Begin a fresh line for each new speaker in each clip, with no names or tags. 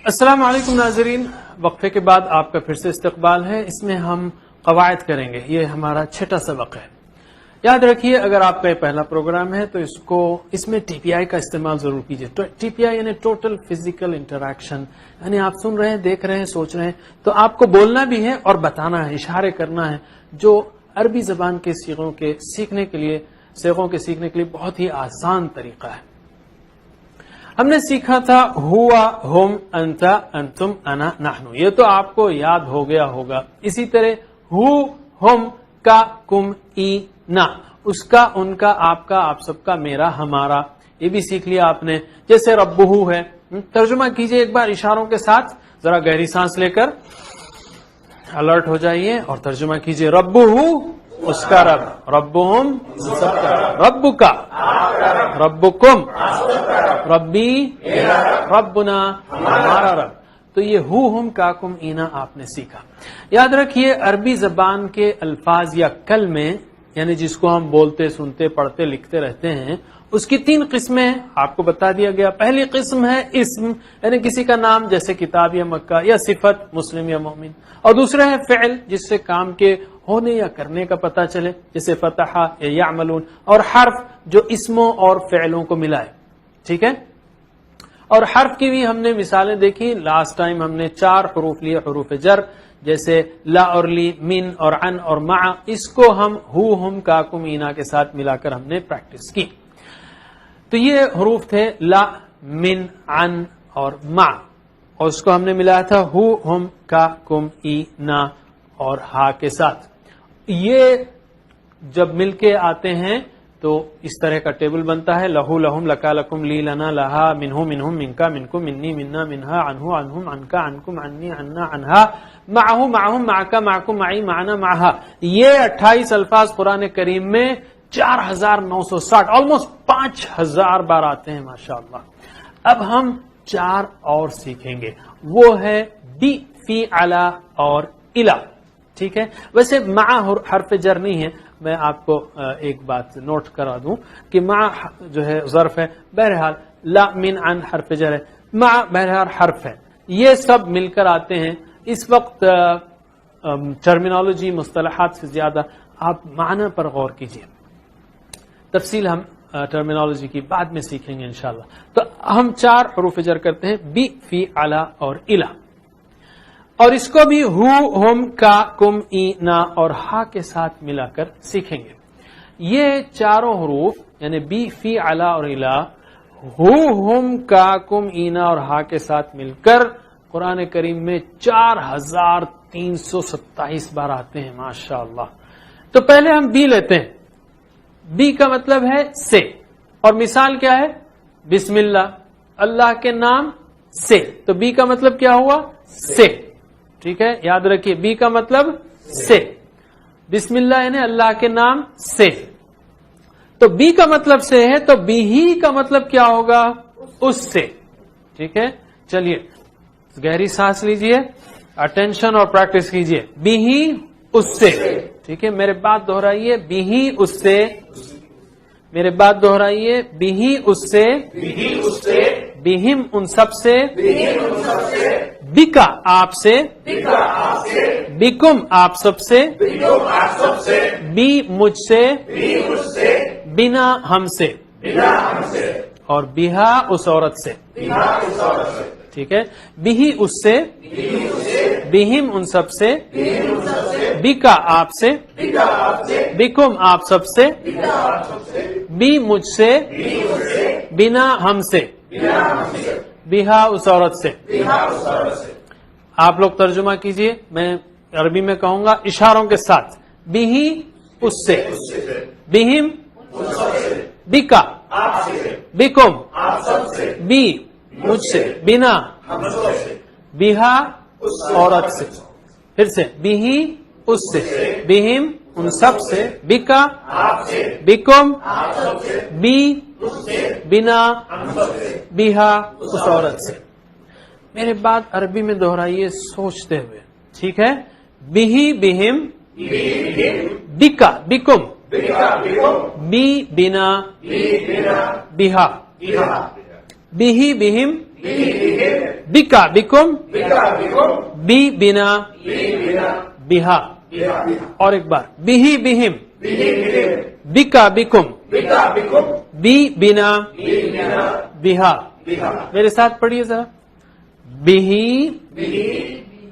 السلام علیکم ناظرین، وقفے کے بعد آپ کا پھر سے استقبال ہے۔ اس میں ہم قواعد کریں گے، یہ ہمارا چھٹا سبق ہے۔ یاد رکھیے اگر آپ کا یہ پہلا پروگرام ہے تو اس میں ٹی پی آئی کا استعمال ضرور کیجیے۔ ٹی پی آئی یعنی ٹوٹل فزیکل انٹریکشن، یعنی آپ سن رہے ہیں، دیکھ رہے ہیں، سوچ رہے ہیں، تو آپ کو بولنا بھی ہے اور بتانا ہے، اشارے کرنا ہے، جو عربی زبان کے صیغوں کے سیکھنے کے لیے بہت ہی آسان طریقہ ہے۔ ہم نے سیکھا تھا ہوا، ہم، انت، انتم، انا، نحن، یہ تو آپ کو یاد ہو گیا ہوگا۔ اسی طرح ہو، ہم، کا، کم، ای، نا، اس کا، ان کا، آپ کا، آپ سب کا، میرا، ہمارا، یہ بھی سیکھ لیا آپ نے۔ جیسے ربہو ہے، ترجمہ کیجئے ایک بار اشاروں کے ساتھ، ذرا گہری سانس لے کر الرٹ ہو جائیے اور ترجمہ کیجئے۔ ربہو اس کا رب، ربہم سب کا رب، رب کا، ربکم ربی، ربنا ہمارا رب۔ تو یہ ہو، ہم، کاکم، اینا آپ نے سیکھا۔ یاد رکھیے عربی زبان کے الفاظ یا کلمے، یعنی جس کو ہم بولتے، سنتے، پڑھتے، لکھتے رہتے ہیں، اس کی 3 قسمیں آپ کو بتا دیا گیا۔ پہلی قسم ہے اسم، یعنی کسی کا نام، جیسے کتاب یا مکہ، یا صفت، مسلم یا مومن۔ اور دوسرا ہے فعل، جس سے کام کے ہونے یا کرنے کا پتہ چلے، جیسے فتح یا یعملون۔ اور حرف، جو اسموں اور فعلوں کو ملائے، ٹھیک ہے۔ اور حرف کی بھی ہم نے مثالیں دیکھی، لاسٹ ٹائم ہم نے 4 حروف لیے، حروف جر، جیسے لا اور لی، من اور عن اور مع، اس کو ہم ہو، ہم، کاکم، اینا کے ساتھ ملا کر ہم نے پریکٹس کی۔ تو یہ حروف تھے لا، من، عن اور مع، اور اس کو ہم نے ملایا تھا ہو، ہم، کاکم، اینا اور ہا کے ساتھ۔ یہ جب مل کے آتے ہیں تو اس طرح کا ٹیبل بنتا ہے، لہو، لہم، لکا، لکم، لی، لنا، لہا، منہو، منہم، منکا، منکم، منی، منا، منہا، عنہو، عنہم، عنکا، عنکم، عنی، عنا، عنہا، معہو، معہم، معکا، معکم، معی، معنا، معہا۔ یہ 28 الفاظ قرآن کریم میں 4960، آلموسٹ 5000 بار آتے ہیں، ماشاءاللہ۔ اب ہم 4 اور سیکھیں گے، وہ ہے بی، فی، علا اور الا، ٹھیک ہے۔ ویسے مع حرف جر نہیں ہے، میں آپ کو ایک بات نوٹ کرا دوں کہ مع جو ہے ظرف ہے، بہرحال لا، من، عن حرف جر ہے، مع بہرحال حرف ہے، یہ سب مل کر آتے ہیں۔ اس وقت ٹرمینالوجی، مصطلحات سے زیادہ آپ معنی پر غور کیجیے، تفصیل ہم ٹرمینالوجی کی بعد میں سیکھیں گے انشاءاللہ۔ تو ہم 4 حروف جر کرتے ہیں، بی، فی، علا اور الا، اور اس کو بھی ہو، ہم، کا، کم، ای، نا اور ہا کے ساتھ ملا کر سیکھیں گے۔ یہ 4 حروف یعنی بی، فی، علا اور الا، ہو، ہم، کا، کم، ای، نا اور ہا کے ساتھ مل کر قرآن کریم میں 4327 بار آتے ہیں، ماشاءاللہ۔ تو پہلے ہم بی لیتے ہیں۔ بی کا مطلب ہے سے، اور مثال کیا ہے؟ بسم اللہ، اللہ کے نام سے، تو بی کا مطلب کیا ہوا؟ سے، ٹھیک ہے، یاد رکھیے بی کا مطلب سے، بسم اللہ یعنی اللہ کے نام سے، تو بی کا مطلب سے ہے، تو بی ہی کا مطلب کیا ہوگا؟ اس سے، ٹھیک ہے۔ چلیے گہری سانس لیجئے، اٹینشن اور پریکٹس کیجئے۔ بی ہی اس سے، ٹھیک ہے، میرے بات دہرائیے، بی ہی اس سے، میرے بات دہرائیے، بی ہی اس سے، بہم ان سب سے، بکا آپ سے، بکم آپ سب سے، بی مجھ سے، بنا ہم سے، اور بہا اس عورت سے، ٹھیک ہے۔ بہی اس سے، بہم ان سب سے، بکا آپ سے، بکم آپ سب سے، بی مجھ سے، بنا ہم سے، بہا اس عورت سے۔ آپ لوگ ترجمہ کیجئے، میں عربی میں کہوں گا اشاروں کے ساتھ۔ بہی اس سے، بہم بکا، بکم بی مجھ سے، بنا بہا عورت سے، پھر سے بہی اس سے، بہم ان سب سے، بکا بکم بی بنا بہا اس عورت سے۔ میرے بات عربی میں دہرائیے سوچتے ہوئے، ٹھیک ہے۔ بہی بہم بکا بکم بی بنا بہا، بہی بہم बिका बिकुम, बी बिना, बिहा। और एक बार बिही बिहिम, बिका बिकुम, बी बिना, बिहा। मेरे साथ पढ़िए जरा। बिही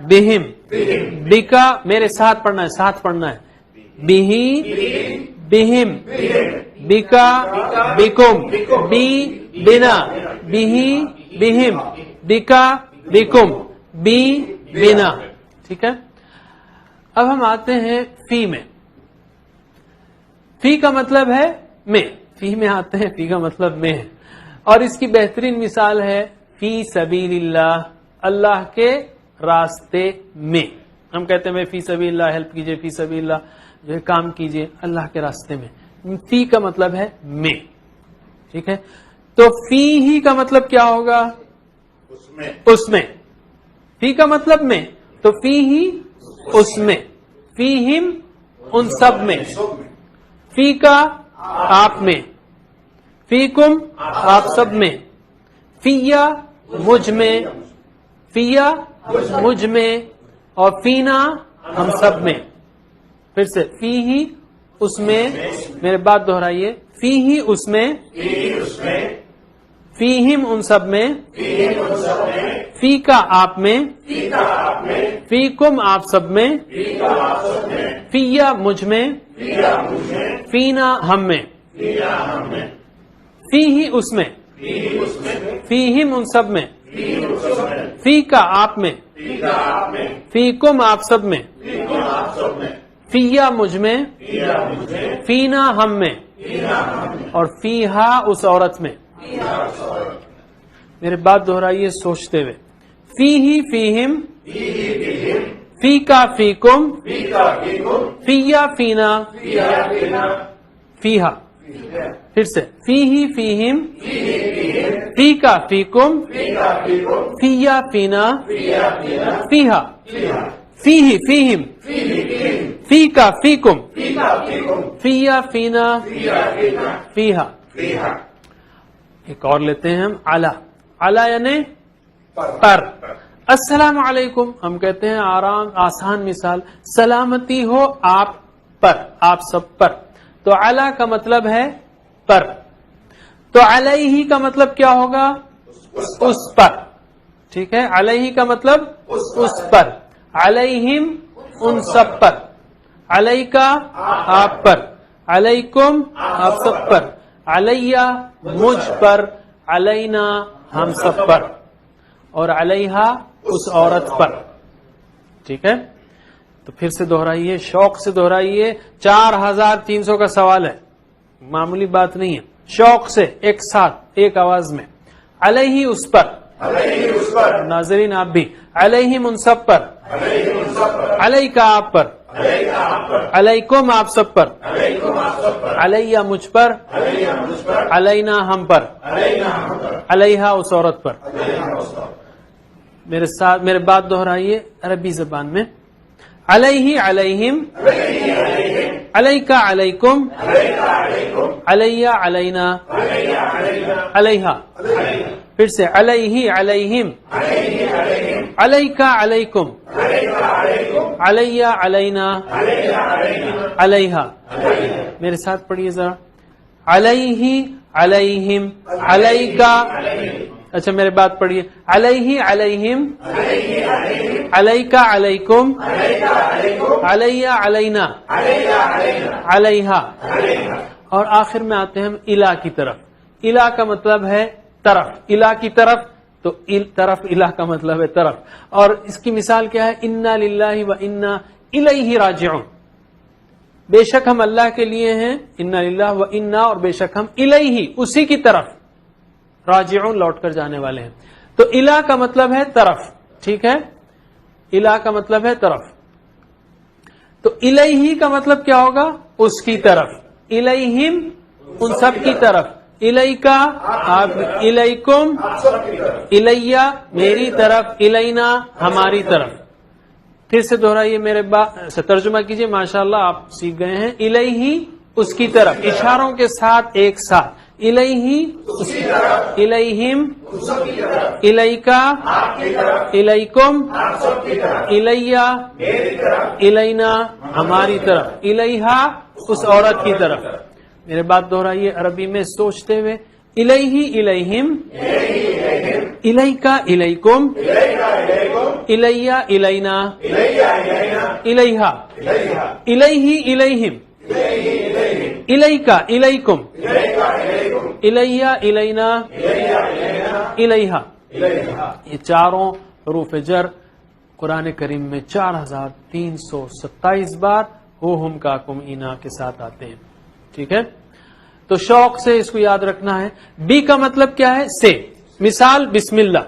बिहिम, बिका, मेरे साथ पढ़ना है, साथ पढ़ना है। बिही बिहिम, बिका बिकुम, बी बिना, बिही बिहिम, बिका बिकुम, बी बिना। ठीक है। अब हम आते हैं फी में। फी का मतलब है में, फी में आते हैं, फी का मतलब में है। और इसकी बेहतरीन मिसाल है फी सबीलिल्लाह, अल्लाह के रास्ते में। हम कहते हैं फी सबीलिल्लाह हेल्प कीजिए, फी सबीलिल्लाह जो काम कीजिए अल्लाह के रास्ते में। फी का मतलब है में। ठीक है। तो फी ही का मतलब क्या होगा? उसमें। फी का मतलब में, तो फी ही उसमें, फी हिम उन सब में, फी का आप में, फीकुम आप सब में, फिया मुझ में, फिया मुझ में, और फीना हम सब में। फिर से फी ही उसमें, मेरे बात दोहराइए, फी ही उसमें, फी हिम उन सब में, फी का आप में, फीकुम आप सब में, फिया मुझ में, फीना हम में, फी ही उसमें, फी हिम उन सब में, फी का आप में, फीकुम आप सब में, फिया मुझ में, फीना हम में, और फीहा उस औरत में। मेरे बात दोहराइए सोचते हुए। फी ही फीहिम, फी का फीकुम, फिया फीना, फीहा। फिर से फी ही फीहिम, फी का फीकुम, फिया फीना, फीहा। फी ही फीहिम, फी का फीकुम, फिया फीना, फीहा। एक और लेते हैं हम अला। अला यानी पर। अस्सलाम अलैकुम, हम कहते हैं आराम, आसान मिसाल, सलामती हो आप पर, आप सब पर। तो अला का मतलब है पर। तो अलैहि का मतलब क्या होगा? उस पर। ठीक है। अलैहि का मतलब उस पर, अलैहिम उन सब पर, अलैका आप पर, अलैकुम आप सब पर, अलैया मुझ पर, अलैना हम सब पर, और अलैहा उस औरत पर। ठीक है। तो फिर से दोहराइए, शौक से दोहराइए। 4300 का सवाल है, मामूली बात नहीं है। शौक से एक साथ एक आवाज में। अलैहि उस पर, नाजरीन आप भी, अलैहिम उन सब पर, अलैका आप पर, अलैकुम आप सब पर, अलैया मुझ पर, अलैना हम पर, अलैहा उस औरत पर। मेरे साथ मेरे बात दोहराइए अरबी जबान में। अलैहि अलैहिम, अलैका अलैकुम, अलैया अलैना, अलैहा। फिर से अलैहि अलैहिम, अलैका अलैकुम, अलैया अलैना, अलैहा। मेरे साथ पढ़िए जरा। अलैहि अलैहिम, अलैका, अच्छा मेरे बात पढ़िए। अलैहि अलैहिम, अलैका अलैकुम, अलैया अलैना, अलैहा। और आखिर में आते हैं हम इला की तरफ। इला का मतलब है तरफ, इला की तरफ। तो तरफ, इला का मतलब है तरफ। और इसकी मिसाल क्या है? इन्ना लिल्लाहि व इन्ना इलैहि राजिऊन। बेशक हम अल्लाह के लिए हैं, इन्ना लिल्लाह व इन्ना, और बेशक हम इलैहि उसी की तरफ राजिऊन लौट कर जाने वाले हैं। तो इला का मतलब है तरफ। ठीक है। इला का मतलब है तरफ। तो इलैहि का मतलब क्या होगा? उसकी तरफ। इलैहिम उन सब की तरफ, इलैका आप, इलैकुम इलैया मेरी तरफ, इलैना हमारी तरफ। फिर से दोहराइए, मेरे बात तर्जुमा कीजिए। माशाअल्लाह आप सीख गए हैं। इलैहि उसकी तरफ, इशारों के साथ एक साथ। इलैहि इलैहिम इलैका इलैकुम इलैया इलैना हमारी तरफ, इलैहा उस औरत की तरफ। मेरे बात दोहराइए अरबी में सोचते हुए, इलैहि इलैहिम इलैका इलैकुम इलैया इलैना इलैहा इलैहि इलैहिम इलैका इलैकुम इलैया इलैना इलैहा। ये चारों हरूफ जर कुरान करीम में 4327 बार हो हम काकुम इना के साथ आते हैं। ठीक है, तो शौक से इसको याद रखना है। बी का मतलब क्या है? से। मिसाल बिस्मिल्लाह।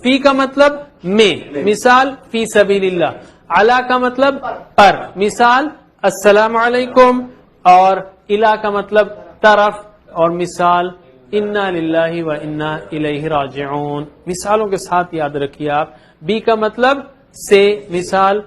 फी का मतलब में, मिसाल फी सबीलिल्लाह। अला का मतलब पर, मिसाल अस्सलामु अलैकुम। और इला का मतलब तरफ, और मिसाल इन्ना लिल्लाहि व इन्ना इलैहि राजिऊन। मिसालों के साथ याद रखिए आप। बी का मतलब से, मिसाल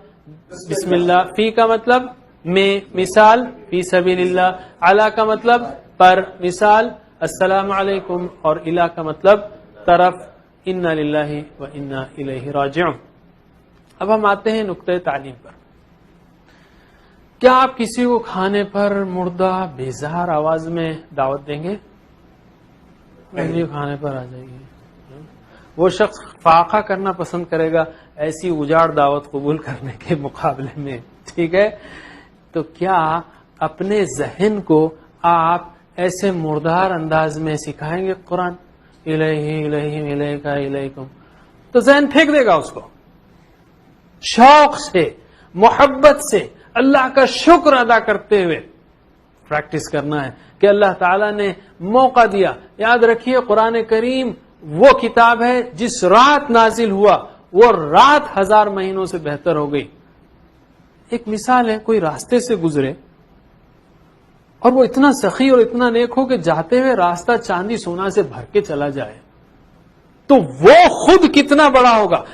बिस्मिल्लाह। फी का मतलब में, मिसाल फी सबीलिल्लाह। अला का मतलब पर, मिसाल अस्सलामु अलैकुम। और इला का मतलब तरफ, इन्ना लिल्लाहि व इन्ना इलैहि राजिऊन। अब हम आते हैं नुक्ते तालीम पर। क्या आप किसी को खाने पर मुर्दा बेजार आवाज में दावत देंगे? नहीं, खाने पर आ जाइए। वो शख्स फाका करना पसंद करेगा ऐसी उजाड़ दावत कबूल करने के मुकाबले में। ठीक है, तो क्या अपने जहन को आप ऐसे मुर्दार अंदाज में सिखाएंगे कुरान इलैहि इलैहिम इलैका इलैकुम? तो जहन फेंक देगा उसको। शौक से, मोहब्बत से, अल्लाह का शुक्र अदा करते हुए प्रैक्टिस करना है कि अल्लाह ताला ने मौका दिया। याद रखिए कुरान करीम वो किताब है जिस रात नाजिल हुआ वो रात 1000 महीनों से बेहतर हो गई। एक मिसाल है, कोई रास्ते से गुजरे और वो इतना सखी और इतना नेक हो कि जाते हुए रास्ता चांदी सोना से भर के चला जाए, तो वो खुद कितना बड़ा होगा।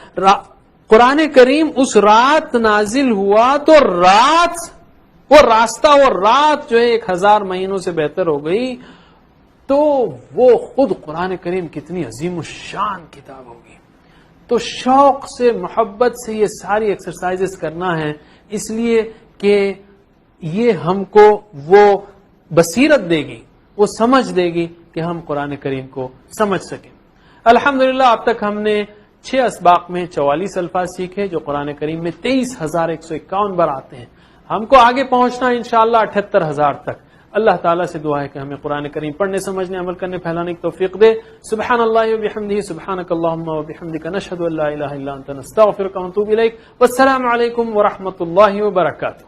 कुरान करीम उस रात नाजिल हुआ तो रात, वो रास्ता, वो रात जो है 1000 महीनों से बेहतर हो गई, तो वो खुद कुरान करीम कितनी अजीम शान किताब होगी। तो शौक से, मोहब्बत से ये सारी एक्सरसाइजेस करना है, इसलिए कि ये हमको वो बसीरत देगी, वो समझ देगी कि हम कुरान करीम को समझ सकें। अल्हम्दुलिल्लाह अब तक हमने 6 असबाक में 44 अल्फाज सीखे जो कुरान करीम में 23,151 बार आते हैं। हमको आगे पहुंचना इंशाअल्लाह 78,000 तक। अल्लाह ताला से दुआ है कि हमें कुरान करीम पढ़ने, समझने, अमल करने, फैलाने की तौफीक दे। सुब्हानल्लाहि व बिहम्दिही, सुब्हानकल्लाहुम्मा व बिहम्दिका, नशहदु अल्ला इलाहा इल्ला अंता, नस्तगफिरुका व नतूबु इलैक। वस्सलामु अलैकुम व रहमतुल्लाहि व बरकातुहू।